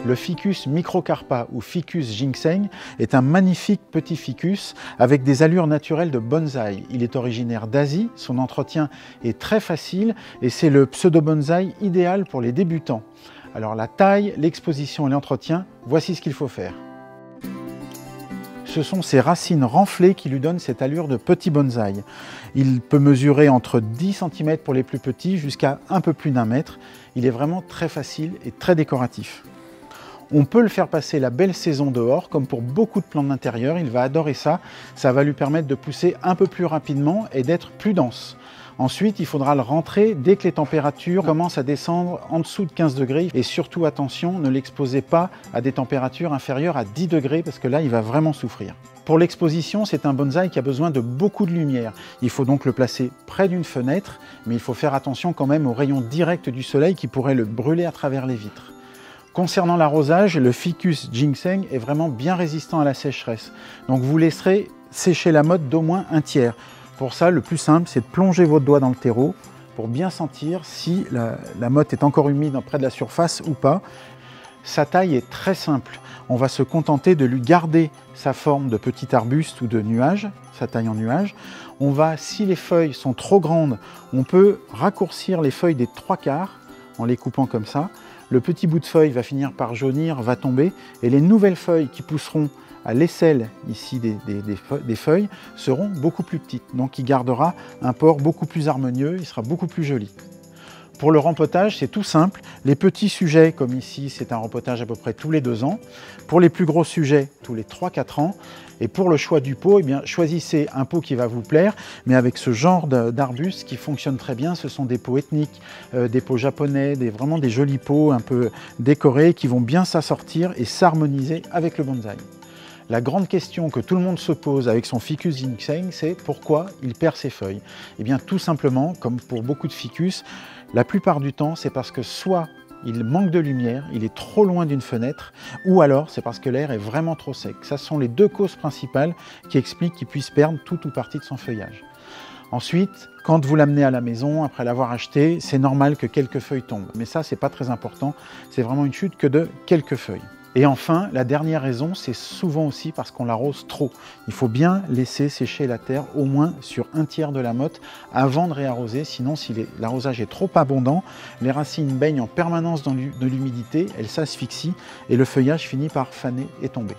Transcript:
Le ficus microcarpa ou ficus ginseng est un magnifique petit ficus avec des allures naturelles de bonsaï. Il est originaire d'Asie, son entretien est très facile et c'est le pseudo-bonsaï idéal pour les débutants. Alors la taille, l'exposition et l'entretien, voici ce qu'il faut faire. Ce sont ses racines renflées qui lui donnent cette allure de petit bonsaï. Il peut mesurer entre 10 cm pour les plus petits jusqu'à un peu plus d'1 mètre. Il est vraiment très facile et très décoratif. On peut le faire passer la belle saison dehors, comme pour beaucoup de plantes d'intérieur. Il va adorer ça. Ça va lui permettre de pousser un peu plus rapidement et d'être plus dense. Ensuite, il faudra le rentrer dès que les températures commencent à descendre en dessous de 15 degrés. Et surtout, attention, ne l'exposez pas à des températures inférieures à 10 degrés parce que là, il va vraiment souffrir. Pour l'exposition, c'est un bonsaï qui a besoin de beaucoup de lumière. Il faut donc le placer près d'une fenêtre, mais il faut faire attention quand même aux rayons directs du soleil qui pourraient le brûler à travers les vitres. Concernant l'arrosage, le ficus ginseng est vraiment bien résistant à la sécheresse. Donc vous laisserez sécher la motte d'au moins 1/3. Pour ça, le plus simple, c'est de plonger votre doigt dans le terreau pour bien sentir si la motte est encore humide près de la surface ou pas. Sa taille est très simple. On va se contenter de lui garder sa forme de petit arbuste ou de nuage, sa taille en nuage. On va, si les feuilles sont trop grandes, on peut raccourcir les feuilles des 3/4 en les coupant comme ça. Le petit bout de feuille va finir par jaunir, va tomber, et les nouvelles feuilles qui pousseront à l'aisselle ici des feuilles seront beaucoup plus petites. Donc il gardera un port beaucoup plus harmonieux, il sera beaucoup plus joli. Pour le rempotage, c'est tout simple. Les petits sujets, comme ici, c'est un rempotage à peu près tous les 2 ans. Pour les plus gros sujets, tous les 3-4 ans. Et pour le choix du pot, eh bien, choisissez un pot qui va vous plaire, mais avec ce genre d'arbustes qui fonctionne très bien. Ce sont des pots ethniques, des pots japonais, vraiment des jolis pots un peu décorés qui vont bien s'assortir et s'harmoniser avec le bonsaï. La grande question que tout le monde se pose avec son ficus ginseng, c'est pourquoi il perd ses feuilles. Eh bien tout simplement, comme pour beaucoup de ficus, la plupart du temps c'est parce que soit il manque de lumière, il est trop loin d'une fenêtre, ou alors c'est parce que l'air est vraiment trop sec. Ce sont les 2 causes principales qui expliquent qu'il puisse perdre tout ou partie de son feuillage. Ensuite, quand vous l'amenez à la maison, après l'avoir acheté, c'est normal que quelques feuilles tombent. Mais ça, c'est pas très important, c'est vraiment une chute que de quelques feuilles. Et enfin, la dernière raison, c'est souvent aussi parce qu'on l'arrose trop. Il faut bien laisser sécher la terre au moins sur 1/3 de la motte avant de réarroser. Sinon, si l'arrosage est trop abondant, les racines baignent en permanence dans de l'humidité, elles s'asphyxient et le feuillage finit par faner et tomber.